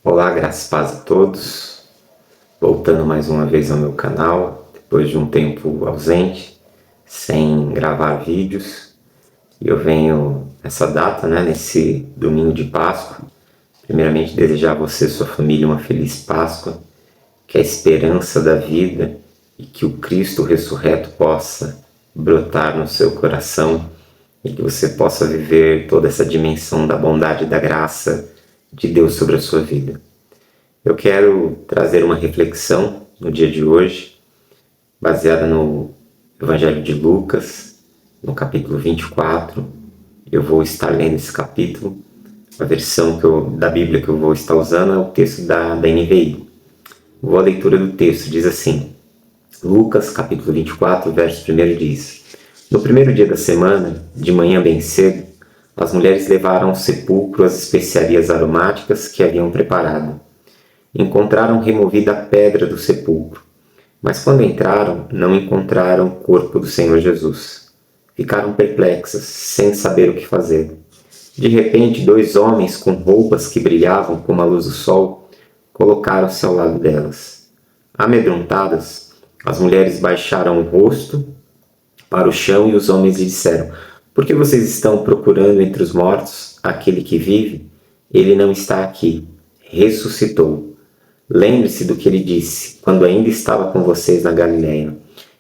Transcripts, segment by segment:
Olá, graças e paz a todos. Voltando mais uma vez ao meu canal, depois de um tempo ausente, sem gravar vídeos. E eu venho nessa data, nesse domingo de Páscoa, primeiramente desejar a você e sua família uma feliz Páscoa, que a esperança da vida e que o Cristo ressurreto possa brotar no seu coração e que você possa viver toda essa dimensão da bondade e da graça de Deus sobre a sua vida. Eu quero trazer uma reflexão no dia de hoje, baseada no Evangelho de Lucas, no capítulo 24. Eu vou estar lendo esse capítulo. A versão da Bíblia que eu vou estar usando é o texto da NVI. Vou à leitura do texto, diz assim: Lucas, capítulo 24, verso 1 diz: No primeiro dia da semana, de manhã bem cedo, as mulheres levaram ao sepulcro as especiarias aromáticas que haviam preparado. Encontraram removida a pedra do sepulcro, mas quando entraram, não encontraram o corpo do Senhor Jesus. Ficaram perplexas, sem saber o que fazer. De repente, 2 homens com roupas que brilhavam como a luz do sol colocaram-se ao lado delas. Amedrontadas, as mulheres baixaram o rosto para o chão e os homens lhe disseram: Por que vocês estão procurando entre os mortos aquele que vive? Ele não está aqui. Ressuscitou. Lembre-se do que ele disse, quando ainda estava com vocês na Galileia.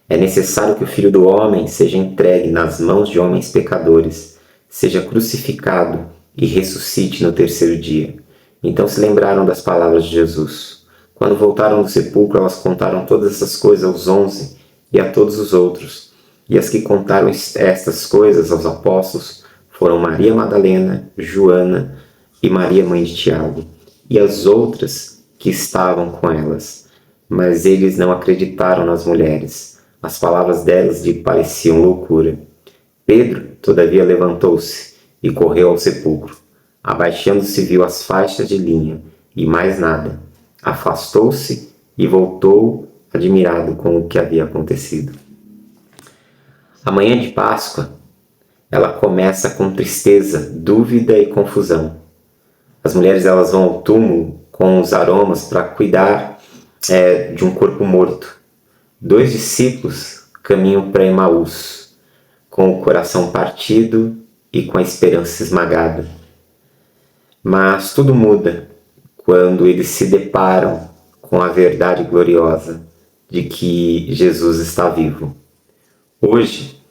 É necessário que o Filho do Homem seja entregue nas mãos de homens pecadores, seja crucificado e ressuscite no terceiro dia. Então se lembraram das palavras de Jesus. Quando voltaram do sepulcro, elas contaram todas essas coisas aos 11 e a todos os outros. E as que contaram estas coisas aos apóstolos foram Maria Madalena, Joana e Maria, mãe de Tiago, e as outras que estavam com elas. Mas eles não acreditaram nas mulheres. As palavras delas lhe pareciam loucura. Pedro, todavia, levantou-se e correu ao sepulcro. Abaixando-se, viu as faixas de linho e mais nada. Afastou-se e voltou, admirado com o que havia acontecido. A manhã de Páscoa, ela começa com tristeza, dúvida e confusão. As mulheres elas vão ao túmulo com os aromas para cuidar de um corpo morto. 2 discípulos caminham para Emaús, com o coração partido e com a esperança esmagada. Mas tudo muda quando eles se deparam com a verdade gloriosa de que Jesus está vivo. Hoje,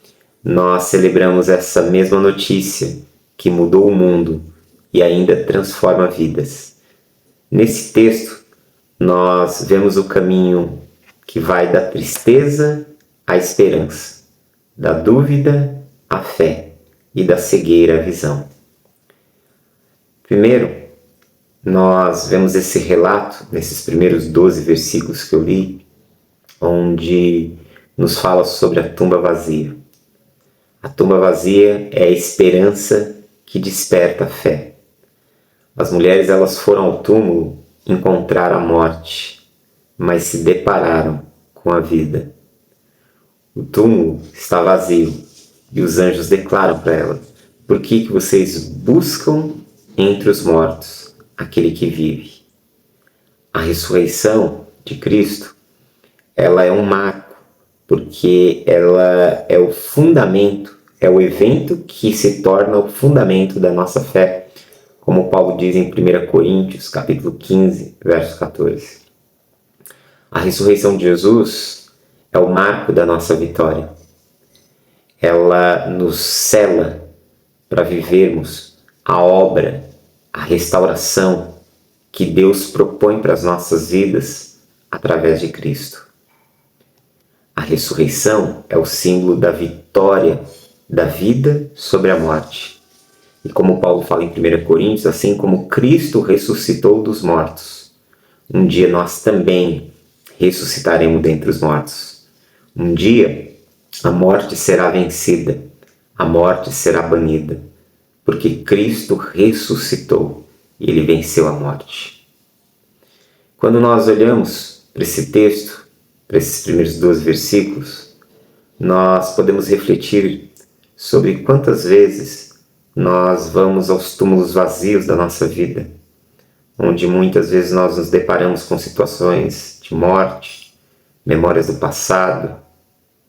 nós celebramos essa mesma notícia que mudou o mundo e ainda transforma vidas. Nesse texto, nós vemos o caminho que vai da tristeza à esperança, da dúvida à fé e da cegueira à visão. Primeiro, nós vemos esse relato nesses primeiros 12 versículos que eu li, onde nos fala sobre a tumba vazia. A tumba vazia é a esperança que desperta a fé. As mulheres elas foram ao túmulo encontrar a morte, mas se depararam com a vida. O túmulo está vazio e os anjos declaram para elas: Por que vocês buscam entre os mortos aquele que vive? A ressurreição de Cristo, ela é um marco, porque ela é o fundamento, é o evento que se torna o fundamento da nossa fé, como Paulo diz em 1 Coríntios, capítulo 15, verso 14. A ressurreição de Jesus é o marco da nossa vitória. Ela nos sela para vivermos a obra, a restauração que Deus propõe para as nossas vidas através de Cristo. A ressurreição é o símbolo da vitória da vida sobre a morte. E como Paulo fala em 1 Coríntios, assim como Cristo ressuscitou dos mortos, um dia nós também ressuscitaremos dentre os mortos. Um dia a morte será vencida, a morte será banida, porque Cristo ressuscitou e ele venceu a morte. Quando nós olhamos para esse texto, para esses primeiros 12 versículos, nós podemos refletir sobre quantas vezes nós vamos aos túmulos vazios da nossa vida, onde muitas vezes nós nos deparamos com situações de morte, memórias do passado,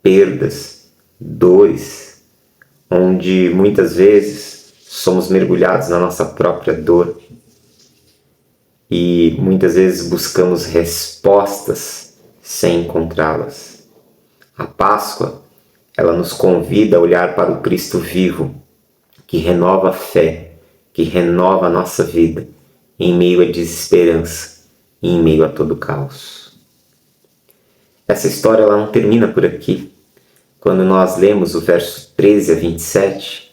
perdas, dores, onde muitas vezes somos mergulhados na nossa própria dor e muitas vezes buscamos respostas sem encontrá-las. A Páscoa, ela nos convida a olhar para o Cristo vivo, que renova a fé, que renova a nossa vida, em meio à desesperança e em meio a todo o caos. Essa história ela não termina por aqui. Quando nós lemos o verso 13 a 27,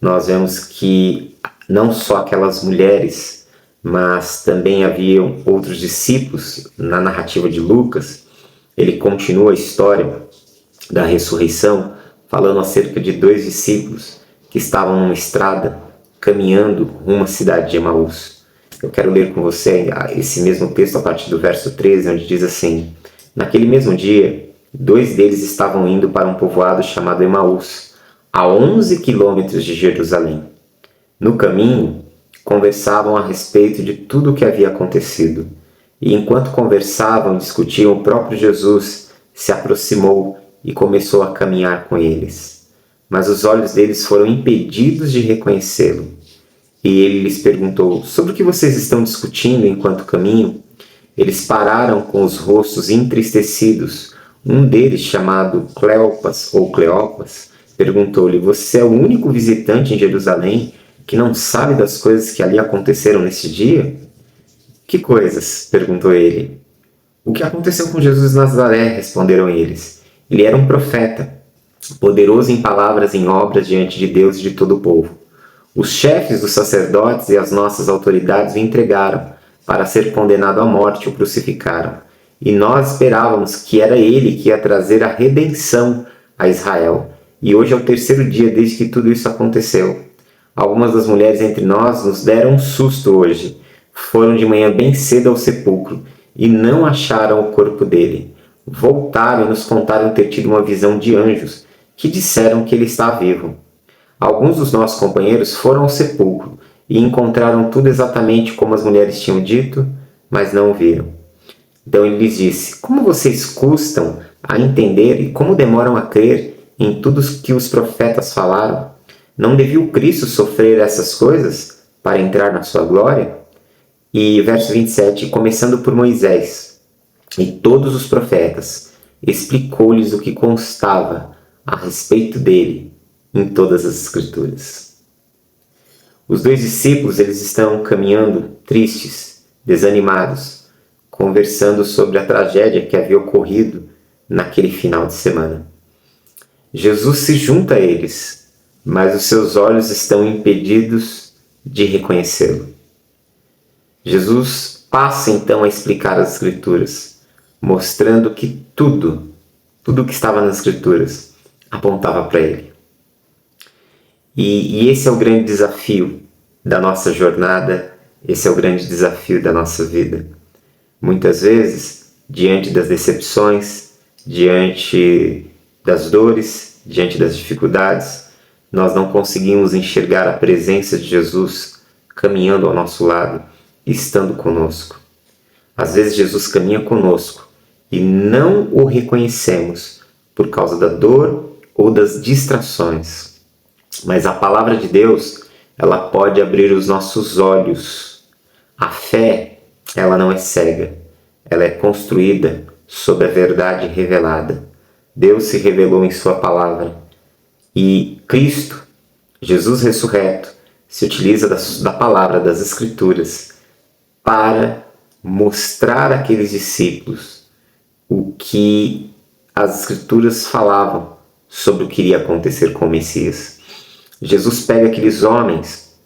nós vemos que não só aquelas mulheres, mas também haviam outros discípulos. Na narrativa de Lucas, ele continua a história da ressurreição, falando acerca de 2 discípulos que estavam numa estrada, caminhando rumo à cidade de Emaús. Eu quero ler com você esse mesmo texto a partir do verso 13, onde diz assim: naquele mesmo dia, 2 deles estavam indo para um povoado chamado Emaús, a 11 quilômetros de Jerusalém. No caminho, conversavam a respeito de tudo o que havia acontecido. E enquanto conversavam e discutiam, o próprio Jesus se aproximou e começou a caminhar com eles. Mas os olhos deles foram impedidos de reconhecê-lo. E ele lhes perguntou: sobre o que vocês estão discutindo enquanto caminham? Eles pararam com os rostos entristecidos. Um deles, chamado Cleopas ou Cleopas, perguntou-lhe: você é o único visitante em Jerusalém que não sabe das coisas que ali aconteceram nesse dia? Que coisas? Perguntou ele. O que aconteceu com Jesus de Nazaré? Responderam eles. Ele era um profeta, poderoso em palavras e em obras diante de Deus e de todo o povo. Os chefes dos sacerdotes e as nossas autoridades o entregaram. Para ser condenado à morte, o crucificaram. E nós esperávamos que era ele que ia trazer a redenção a Israel. E hoje é o 3º dia desde que tudo isso aconteceu. Algumas das mulheres entre nós nos deram um susto hoje. Foram de manhã bem cedo ao sepulcro e não acharam o corpo dele. Voltaram e nos contaram ter tido uma visão de anjos que disseram que ele está vivo. Alguns dos nossos companheiros foram ao sepulcro e encontraram tudo exatamente como as mulheres tinham dito, mas não o viram. Então ele lhes disse: como vocês custam a entender e como demoram a crer em tudo que os profetas falaram? Não devia o Cristo sofrer essas coisas para entrar na sua glória? E verso 27, começando por Moisés e todos os profetas, explicou-lhes o que constava a respeito dele em todas as Escrituras. Os 2 discípulos eles estão caminhando tristes, desanimados, conversando sobre a tragédia que havia ocorrido naquele final de semana. Jesus se junta a eles, mas os seus olhos estão impedidos de reconhecê-lo. Jesus passa então a explicar as Escrituras, mostrando que tudo que estava nas Escrituras apontava para ele. E esse é o grande desafio da nossa jornada, esse é o grande desafio da nossa vida. Muitas vezes, diante das decepções, diante das dores, diante das dificuldades, nós não conseguimos enxergar a presença de Jesus caminhando ao nosso lado, estando conosco. Às vezes Jesus caminha conosco e não o reconhecemos por causa da dor ou das distrações. Mas a palavra de Deus, ela pode abrir os nossos olhos. A fé, ela não é cega, ela é construída sobre a verdade revelada. Deus se revelou em sua palavra. E Cristo, Jesus ressurreto, se utiliza da palavra, das Escrituras, para mostrar àqueles discípulos o que as Escrituras falavam sobre o que iria acontecer com o Messias. Jesus pega aqueles homens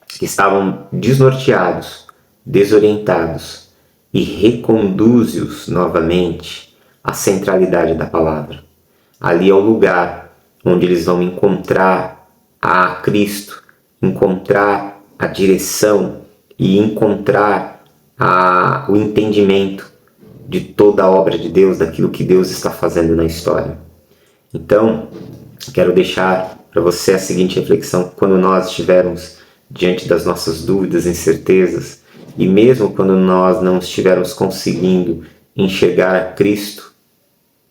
que estavam desnorteados, desorientados, e reconduz-os novamente à centralidade da palavra. Ali é o lugar onde eles vão encontrar a Cristo, encontrar a direção e encontrar o entendimento de toda a obra de Deus, daquilo que Deus está fazendo na história. Então, quero deixar para você a seguinte reflexão: quando nós estivermos diante das nossas dúvidas, incertezas, E mesmo quando nós não estivermos conseguindo enxergar a Cristo,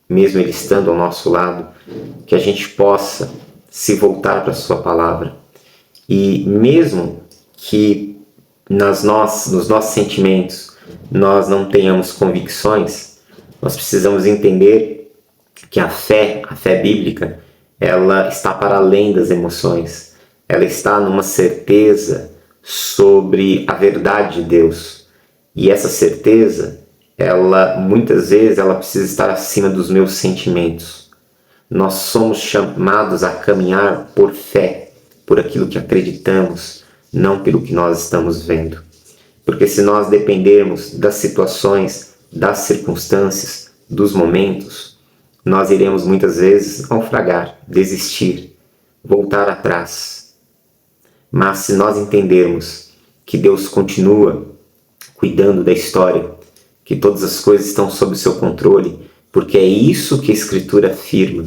mesmo Ele estando ao nosso lado, que a gente possa se voltar para a Sua palavra. E mesmo que nos nossos sentimentos nós não tenhamos convicções, nós precisamos entender que a fé bíblica, ela está para além das emoções. Ela está numa certeza sobre a verdade de Deus. E essa certeza, muitas vezes, ela precisa estar acima dos meus sentimentos. Nós somos chamados a caminhar por fé, por aquilo que acreditamos, não pelo que nós estamos vendo. Porque se nós dependermos das situações, das circunstâncias, dos momentos, nós iremos muitas vezes naufragar, desistir, voltar atrás. Mas se nós entendermos que Deus continua cuidando da história, que todas as coisas estão sob o seu controle, porque é isso que a Escritura afirma,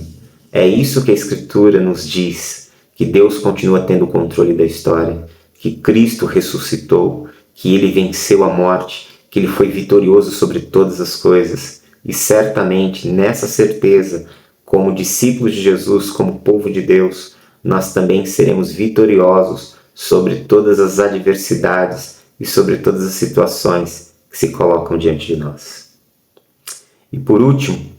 é isso que a Escritura nos diz, que Deus continua tendo o controle da história, que Cristo ressuscitou, que Ele venceu a morte, que Ele foi vitorioso sobre todas as coisas. E certamente, nessa certeza, como discípulos de Jesus, como povo de Deus, nós também seremos vitoriosos sobre todas as adversidades e sobre todas as situações que se colocam diante de nós. E por último,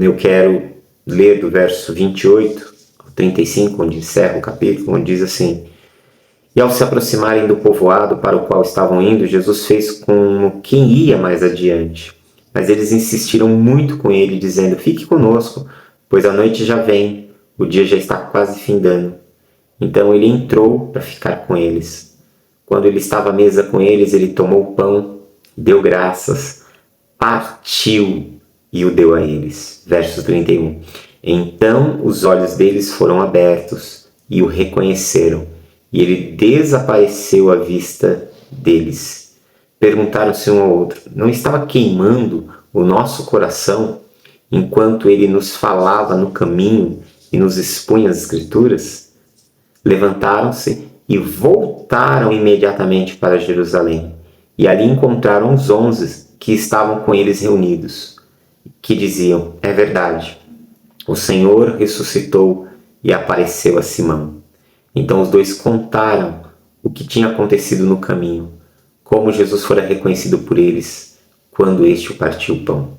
eu quero ler do verso 28 ao 35, onde encerra o capítulo, onde diz assim: E ao se aproximarem do povoado para o qual estavam indo, Jesus fez como quem ia mais adiante. Mas eles insistiram muito com ele, dizendo: Fique conosco, pois a noite já vem, o dia já está quase findando. Então ele entrou para ficar com eles. Quando ele estava à mesa com eles, ele tomou o pão, deu graças, partiu e o deu a eles. Verso 31. Então os olhos deles foram abertos e o reconheceram, e ele desapareceu à vista deles. Perguntaram-se um ao outro: Não estava queimando o nosso coração enquanto ele nos falava no caminho e nos expunha as Escrituras? Levantaram-se e voltaram imediatamente para Jerusalém. E ali encontraram os 11 que estavam com eles reunidos, que diziam: É verdade, o Senhor ressuscitou e apareceu a Simão. Então os dois contaram o que tinha acontecido no caminho, como Jesus fora reconhecido por eles quando este o partiu o pão.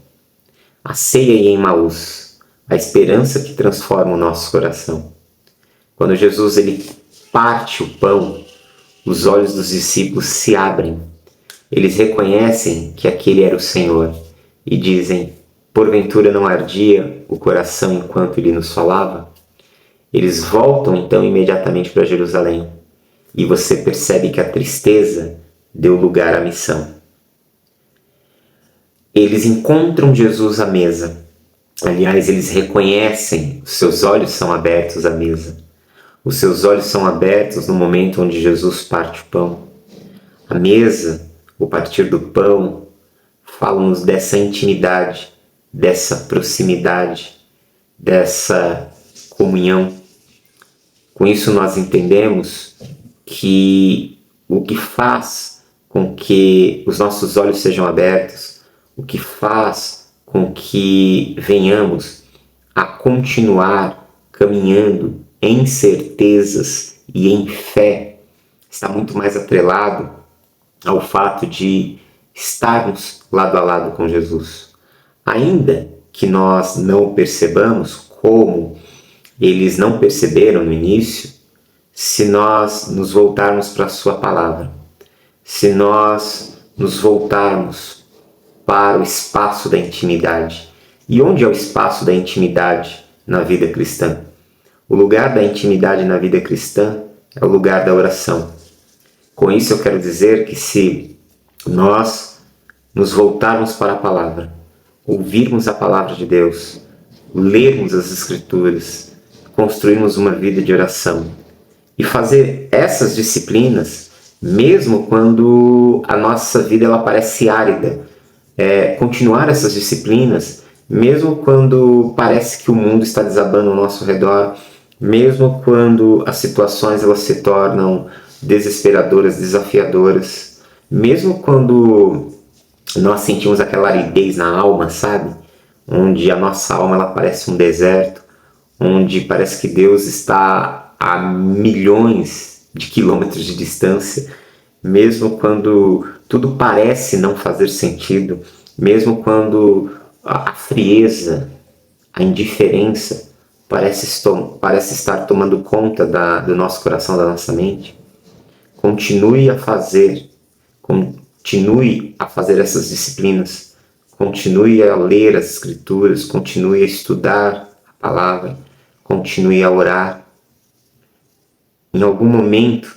A ceia em Emaús, a esperança que transforma o nosso coração. Quando Jesus ele parte o pão, os olhos dos discípulos se abrem. Eles reconhecem que aquele era o Senhor e dizem: Porventura não ardia o coração enquanto ele nos falava? Eles voltam então imediatamente para Jerusalém e você percebe que a tristeza deu lugar à missão. Eles encontram Jesus à mesa. Aliás, eles reconhecem, os seus olhos são abertos à mesa. Os seus olhos são abertos no momento onde Jesus parte o pão. A mesa, o partir do pão, fala-nos dessa intimidade, dessa proximidade, dessa comunhão. Com isso nós entendemos que o que faz com que os nossos olhos sejam abertos, o que faz com que venhamos a continuar caminhando em certezas e em fé, está muito mais atrelado ao fato de estarmos lado a lado com Jesus. Ainda que nós não percebamos, como eles não perceberam no início, se nós nos voltarmos para a sua palavra, se nós nos voltarmos para o espaço da intimidade. E onde é o espaço da intimidade na vida cristã? O lugar da intimidade na vida cristã é o lugar da oração. Com isso eu quero dizer que se nós nos voltarmos para a palavra, ouvirmos a palavra de Deus, lermos as Escrituras, construirmos uma vida de oração e fazer essas disciplinas, mesmo quando a nossa vida ela parece árida, continuar essas disciplinas, mesmo quando parece que o mundo está desabando ao nosso redor, mesmo quando as situações elas se tornam desesperadoras, desafiadoras, Mesmo quando nós sentimos aquela aridez na alma, sabe? Onde a nossa alma ela parece um deserto, onde parece que Deus está a milhões de quilômetros de distância, mesmo quando tudo parece não fazer sentido, mesmo quando a frieza, a indiferença parece estar tomando conta do nosso coração, da nossa mente. Continue a fazer essas disciplinas, continue a ler as escrituras, continue a estudar a palavra, continue a orar. Em algum momento,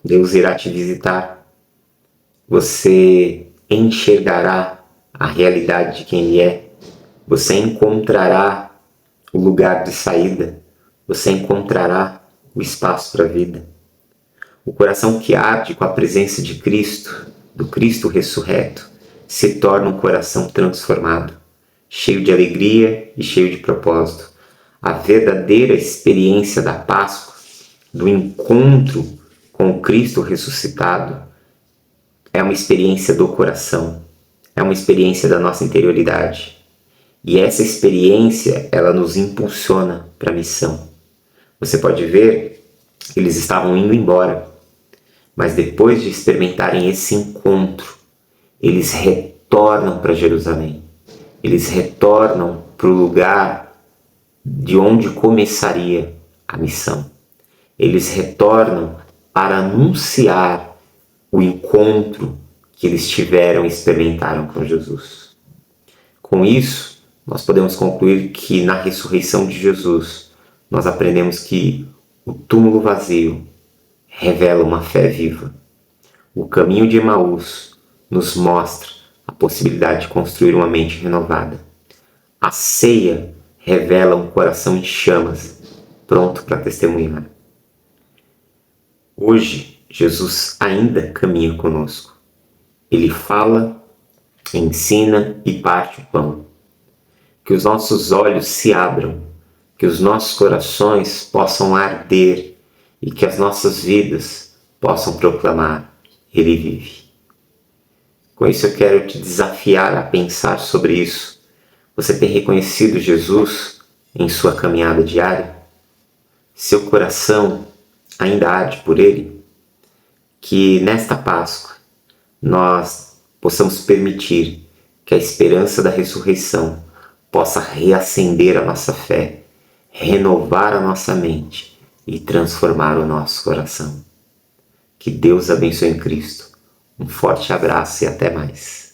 Deus irá te visitar, você enxergará a realidade de quem Ele é, você encontrará o lugar de saída, você encontrará o espaço para a vida. O coração que arde com a presença de Cristo, do Cristo ressurreto, se torna um coração transformado, cheio de alegria e cheio de propósito. A verdadeira experiência da Páscoa, do encontro com o Cristo ressuscitado, é uma experiência do coração, é uma experiência da nossa interioridade. E essa experiência, ela nos impulsiona para a missão. Você pode ver, eles estavam indo embora, mas depois de experimentarem esse encontro, eles retornam para Jerusalém. Eles retornam para o lugar de onde começaria a missão. Eles retornam para anunciar o encontro que eles tiveram e experimentaram com Jesus. Com isso, nós podemos concluir que na ressurreição de Jesus, nós aprendemos que o túmulo vazio revela uma fé viva. O caminho de Emaús nos mostra a possibilidade de construir uma mente renovada. A ceia revela um coração em chamas, pronto para testemunhar. Hoje, Jesus ainda caminha conosco. Ele fala, ensina e parte o pão. Que os nossos olhos se abram, que os nossos corações possam arder e que as nossas vidas possam proclamar: Ele vive. Com isso eu quero te desafiar a pensar sobre isso. Você tem reconhecido Jesus em sua caminhada diária? Seu coração ainda arde por Ele? Que nesta Páscoa nós possamos permitir que a esperança da ressurreição possa reacender a nossa fé, renovar a nossa mente e transformar o nosso coração. Que Deus abençoe em Cristo. Um forte abraço e até mais.